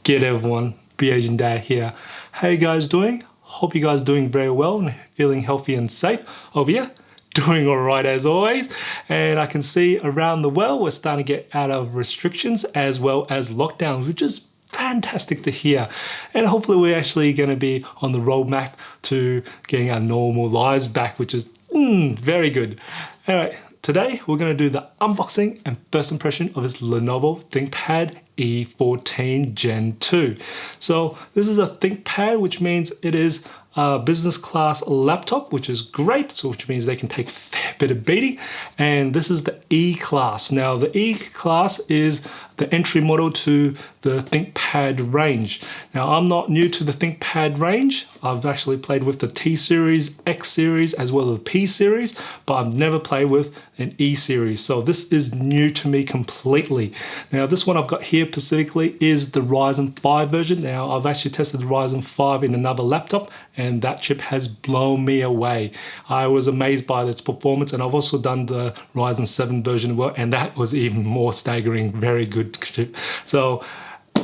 Get everyone, Asian Dad here. How you guys doing? Hope you guys doing very well and feeling healthy and safe over here. Doing all right as always. And I can see around the world we're starting to get out of restrictions as well as lockdowns, which is fantastic to hear. And hopefully we're actually going to be on the roadmap to getting our normal lives back, which is very good. All right, today we're going to do the unboxing and first impression of this Lenovo ThinkPad E14 Gen 2. So this is a ThinkPad, which means it is a business class laptop, which is great, so which means they can take a fair bit of beating. And this is the E class. Now the E class is the entry model to the ThinkPad range. Now I'm not new to the ThinkPad range. I've actually played with the T series, X series, as well as the P series, but I've never played with an E series. So this is new to me completely. Now this one I've got here specifically is the Ryzen 5 version. Now I've actually tested the Ryzen 5 in another laptop and that chip has blown me away. I was amazed by its performance, and I've also done the Ryzen 7 version as well, and that was even more staggering. Very good chip. So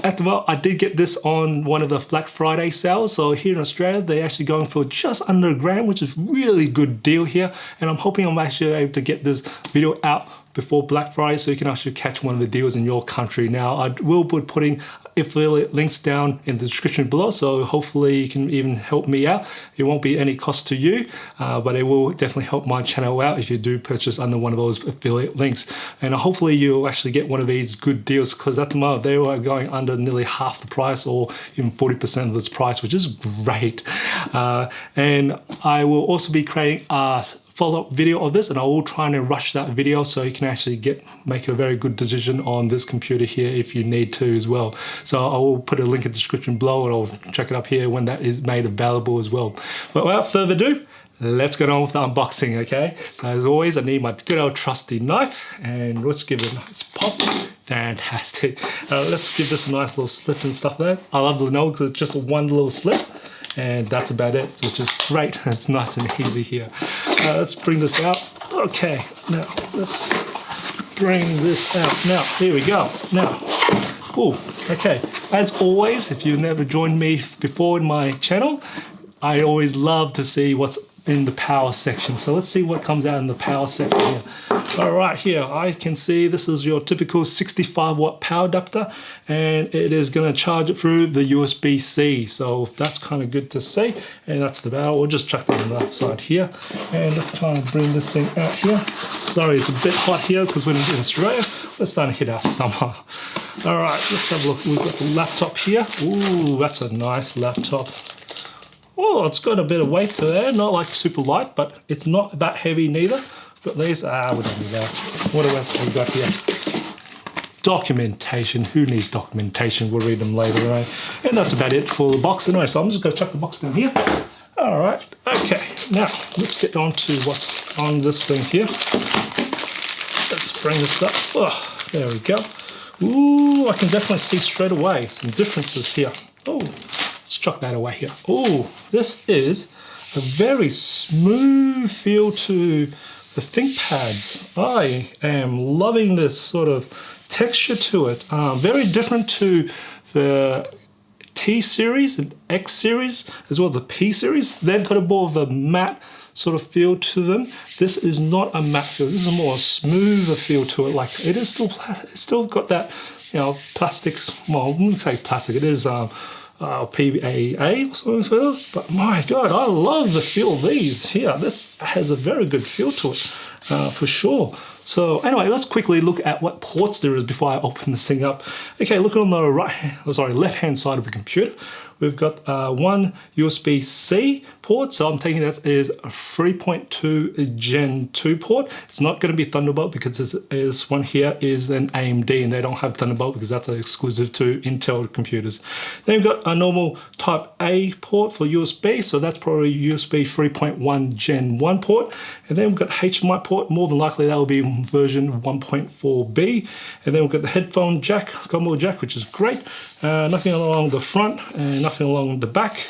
at the moment, I did get this on one of the Black Friday sales. So here in Australia, they're actually going for just under $1,000, which is really good deal here. And I'm hoping I'm actually able to get this video out before Black Friday so you can actually catch one of the deals in your country. Now, I will be putting affiliate links down in the description below, so hopefully you can even help me out. It won't be any cost to you, but it will definitely help my channel out if you do purchase under one of those affiliate links. And hopefully you'll actually get one of these good deals, because at the moment they are going under nearly half the price or even 40% of this price, which is great. And I will also be creating a follow-up video of this, and I will try and rush that video so you can actually make a very good decision on this computer here if you need to as well. So I will put a link in the description below, and I'll check it up here when that is made available as well. But without further ado, let's get on with the unboxing, okay? So as always, I need my good old trusty knife, and let's give it a nice pop. Fantastic. Let's give this a nice little slip and stuff there. I love Lenovo because it's just one little slip, and that's about it, which is great. It's nice and easy here. Let's bring this out. Okay, now let's bring this out. Now, here we go. Now, okay. As always, if you've never joined me before in my channel, I always love to see what's in the power section. So let's see what comes out in the power section here. All right, here I can see this is your typical 65-watt power adapter, and it is going to charge it through the USB-C. So that's kind of good to see. And that's the power. We'll just chuck it on that side here, and let's try and bring this thing out here. Sorry, it's a bit hot here because we're in Australia. We're starting to hit our summer. All right, let's have a look. We've got the laptop here. Ooh, that's a nice laptop. Oh, it's got a bit of weight to there, not like super light, but it's not that heavy neither. Got these, we don't need that. What else have we got here? Documentation, who needs documentation? We'll read them later, right? And that's about it for the box anyway, so I'm just gonna chuck the box down here. All right, okay, now let's get on to what's on this thing here. Let's bring this up, oh, there we go. Ooh, I can definitely see straight away some differences here. Oh. Let's chuck that away here. Oh, this is a very smooth feel to the ThinkPads. I am loving this sort of texture to it. Very different to the T series and X series, as well as the P series. They've got a more of a matte sort of feel to them. This is not a matte feel. This is a more smoother feel to it. Like it is it's still got that, you know, plastics. Well, I wouldn't say plastic. It is PVA or something for this, but my God, I love the feel of these here. This has a very good feel to it, for sure. So anyway, let's quickly look at what ports there is before I open this thing up. Okay, looking on the left-hand side of the computer, we've got one USB-C port, so I'm taking that as a 3.2 Gen 2 port. It's not going to be Thunderbolt because this one here is an AMD, and they don't have Thunderbolt because that's exclusive to Intel computers. Then we've got a normal Type A port for USB, so that's probably USB 3.1 Gen 1 port. And then we've got HDMI port, more than likely that will be version 1.4B. And then we've got the headphone jack, combo jack, which is great. Nothing along the front and nothing along the back.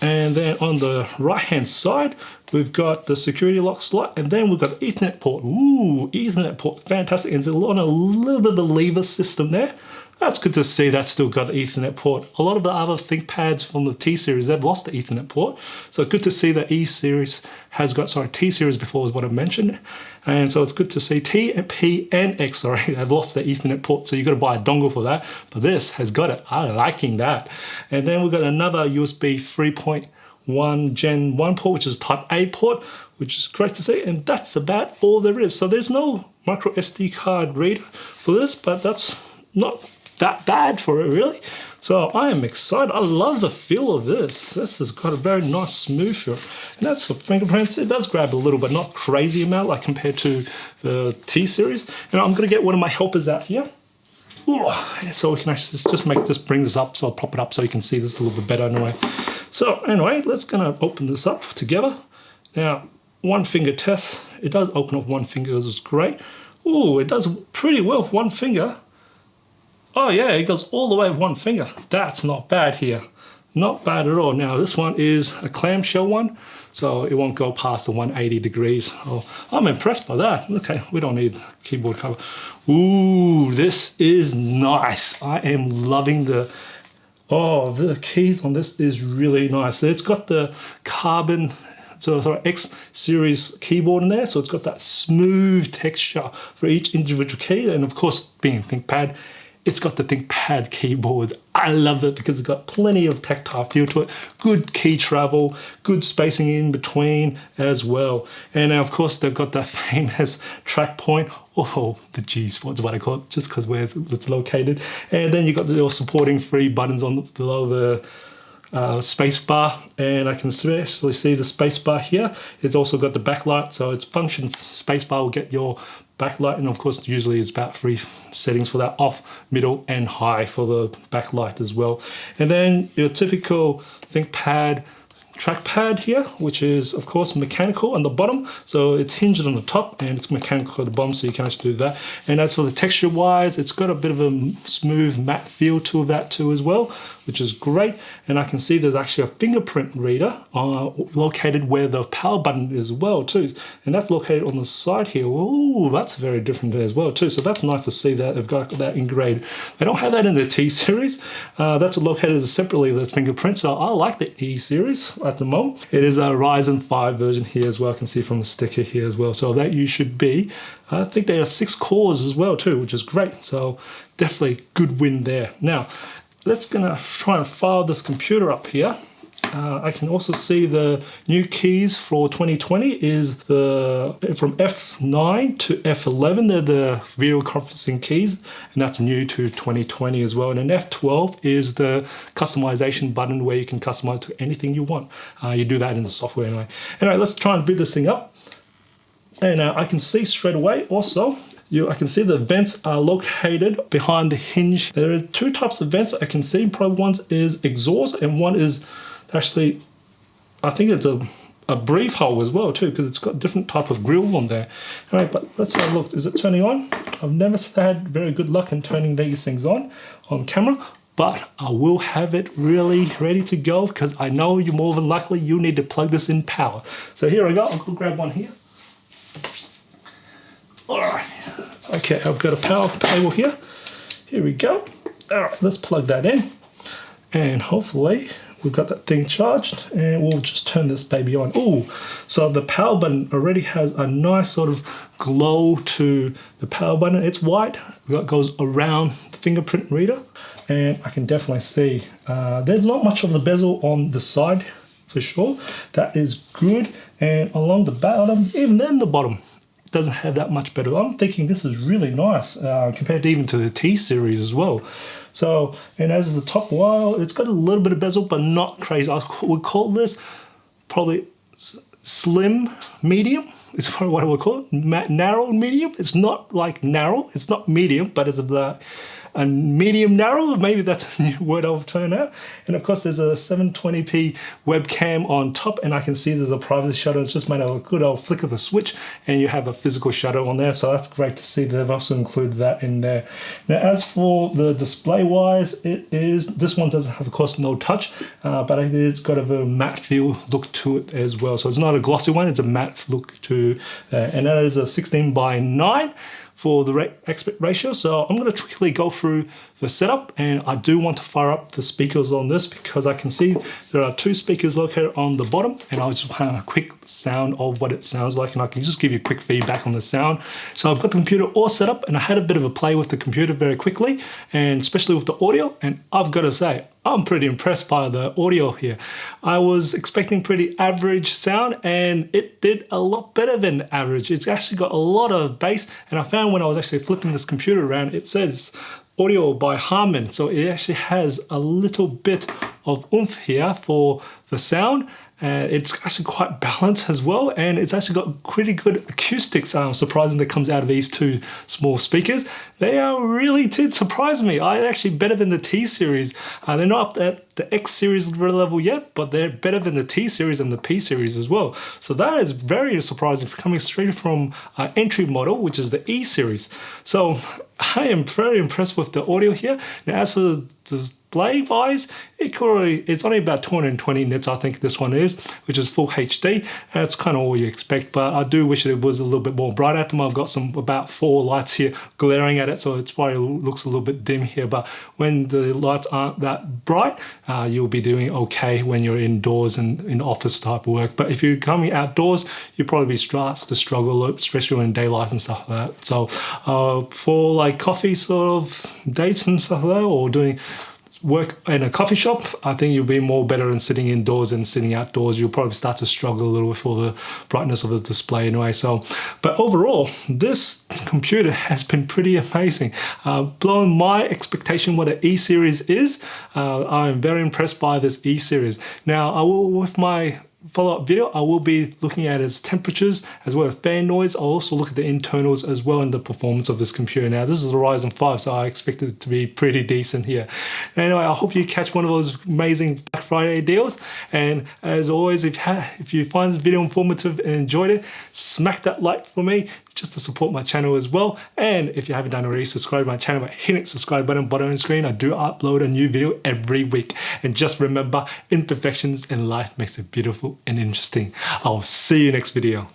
And then on the right hand side, we've got the security lock slot, and then we've got the Ethernet port. Ooh, Ethernet port, fantastic. And it's on a little bit of a lever system there. That's good to see that's still got the Ethernet port. A lot of the other ThinkPads from the T series, they've lost the Ethernet port. So good to see that E series has got, sorry, T series before is what I mentioned. And so it's good to see T, P, and X, sorry, have lost the Ethernet port. So you've got to buy a dongle for that. But this has got it. I'm liking that. And then we've got another USB 3.1 Gen 1 port, which is Type A port, which is great to see. And that's about all there is. So there's no micro SD card reader for this, but that's not that bad for it, really. So I am excited. I love the feel of this. This has got a very nice smooth feel. And that's for fingerprints. It does grab a little, but not crazy amount like compared to the T series. And I'm going to get one of my helpers out here. Ooh, so we can actually just bring this up, so I'll prop it up so you can see this a little bit better anyway. So anyway, let's gonna open this up together. Now, one finger test. It does open off one finger, this is great. Ooh, it does pretty well with one finger. Oh yeah, it goes all the way with one finger. That's not bad here. Not bad at all. Now this one is a clamshell one, so it won't go past the 180 degrees. Oh, I'm impressed by that. Okay, we don't need keyboard cover. Ooh, this is nice. I am loving the keys on this is really nice. It's got the carbon, so X series keyboard in there, so it's got that smooth texture for each individual key, and of course, being ThinkPad, it's got the ThinkPad keyboard. I love it because it's got plenty of tactile feel to it, good key travel, good spacing in between as well. And of course, they've got that famous track point. Oh, the G spot's what I call it, just because where it's located. And then you've got your supporting 3 buttons on below the space bar, and I can especially see the space bar here. It's also got the backlight, so its function space bar will get your backlight, and of course usually it's about 3 settings for that: off, middle, and high for the backlight as well. And then your typical ThinkPad trackpad here, which is of course mechanical on the bottom, so it's hinged on the top and it's mechanical at the bottom, so you can actually do that. And as for the texture wise, it's got a bit of a smooth matte feel to that too as well, which is great. And I can see there's actually a fingerprint reader located where the power button is as well too, and that's located on the side here. Ooh, that's very different as well too, so that's nice to see that they've got that engraved. They don't have that in the T series. That's located separately with the fingerprint, so I like the E series at the moment. It is a Ryzen 5 version here as well. I can see from the sticker here as well, so that you should be, I think they are 6 cores as well too, which is great. So definitely good win there. Now let's gonna try and fire this computer up here. I can also see the new keys for 2020 is from F9 to F11. They're the video conferencing keys, and that's new to 2020 as well. And then F12 is the customization button where you can customize to anything you want. You do that in the software anyway. Anyway, let's try and boot this thing up. And I can see straight away also, I can see the vents are located behind the hinge. There are 2 types of vents I can see. Probably one is exhaust and one is actually, I think it's a brief hole as well too, because it's got different type of grill on there. All right, but let's have a look. Is it turning on? I've never had very good luck in turning these things on camera, but I will have it really ready to go because I know you more than likely you need to plug this in power. So here I go. I'll grab one here. All right. Okay, I've got a power cable here. Here we go. All right, let's plug that in, and hopefully we've got that thing charged, and we'll just turn this baby on. Oh, so the power button already has a nice sort of glow to the power button. It's white, that goes around the fingerprint reader, and I can definitely see there's not much of the bezel on the side for sure. That is good, and along the bottom, even then the bottom doesn't have that much better. I'm thinking this is really nice compared to even to the T series as well. So, and as the top wire, it's got a little bit of bezel, but not crazy. I would call this probably slim medium. It's probably what I would call it. Narrow medium. It's not like narrow. It's not medium, but it's a medium narrow. Maybe that's a new word I'll turn out. And of course, there's a 720p webcam on top, and I can see there's a privacy shutter. It's just made a good old flick of a switch, and you have a physical shutter on there. So that's great to see. They've also included that in there. Now, as for the display wise, this one doesn't have, of course, no touch, but it's got a very matte feel look to it as well. So it's not a glossy one. It's a matte look to, and that is a 16:9 for the aspect ratio. So I'm going to quickly go through the setup, and I do want to fire up the speakers on this because I can see there are 2 speakers located on the bottom, and I'll just have a quick sound of what it sounds like, and I can just give you quick feedback on the sound. So I've got the computer all set up, and I had a bit of a play with the computer very quickly, and especially with the audio, and I've got to say, I'm pretty impressed by the audio here. I was expecting pretty average sound, and it did a lot better than average. It's actually got a lot of bass, and I found when I was actually flipping this computer around, it says audio by Harman, so it actually has a little bit of oomph here for the sound. It's actually quite balanced as well, and it's actually got pretty good acoustics. Surprising that comes out of these 2 small speakers. They really did surprise me. Actually better than the T series. They're not up at the X series level yet, but they're better than the T series and the P series as well. So that is very surprising, coming straight from entry model, which is the E series. So I am very impressed with the audio here. Now, as for the display wise, it's only about 220 nits, I think this one is, which is full HD. That's kind of all you expect, but I do wish it was a little bit more bright at them. I've got about 4 lights here glaring at it, so it's probably looks a little bit dim here, but when the lights aren't that bright, you'll be doing okay when you're indoors and in office type of work. But if you're coming outdoors, you probably starts to struggle, especially in daylight and stuff like that. So for like coffee sort of dates and stuff like that, or doing work in a coffee shop, I think you'll be more better in sitting indoors than sitting outdoors. You'll probably start to struggle a little with all the brightness of the display anyway. So, but overall, this computer has been pretty amazing. Blown my expectation what an E series is. I'm very impressed by this E series. Now, I will, with my follow-up video, I will be looking at its temperatures as well as fan noise. I'll also look at the internals as well and the performance of this computer. Now, this is a Ryzen 5, so I expect it to be pretty decent here. Anyway, I hope you catch one of those amazing Black Friday deals. And as always, if you find this video informative and enjoyed it, smack that like for me, just to support my channel as well. And if you haven't done already, subscribe to my channel by hitting the subscribe button bottom of the screen. I do upload a new video every week. And just remember, imperfections in life makes it beautiful and interesting. I'll see you next video.